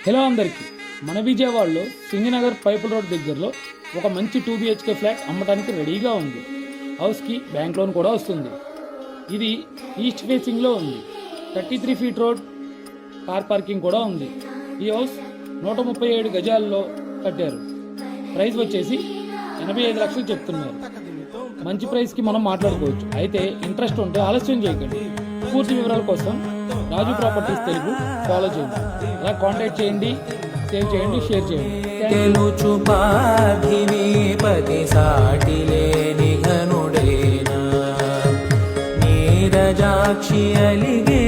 Hello అందరికీ, మన విజయవాడలో సింగనగర్ పైపుల్ రోడ్ దగ్గరలో ఒక మంచి 2 BHK ఫ్లాట్ అమ్మటానికి రెడీగా ఉంది. హౌస్కి బ్యాంక్ లోన్ కూడా వస్తుంది. ఇది ఈస్ట్ ఫేసింగ్లో ఉంది. 33 ఫీట్ రోడ్, కార్ పార్కింగ్ కూడా ఉంది. ఈ హౌస్ 137 గజాల్లో కట్టారు. ప్రైస్ వచ్చేసి 85 లక్షలు చెప్తున్నారు. మంచి ప్రైస్కి మనం మాట్లాడుకోవచ్చు. అయితే ఇంట్రెస్ట్ ఉంటే ఆలస్యం చేయకండి. పూర్తి వివరాల కోసం రాజు ప్రాపర్టీస్ తెలుగు ఫాలో చేయండి, అలా కాంటాక్ట్ చేయండి, సేవ్ చేయండి, షేర్ చేయండి. తెలుచుపాధిపతి సాటిలేని ఘనుడేనా నీరజాక్షి అలిగే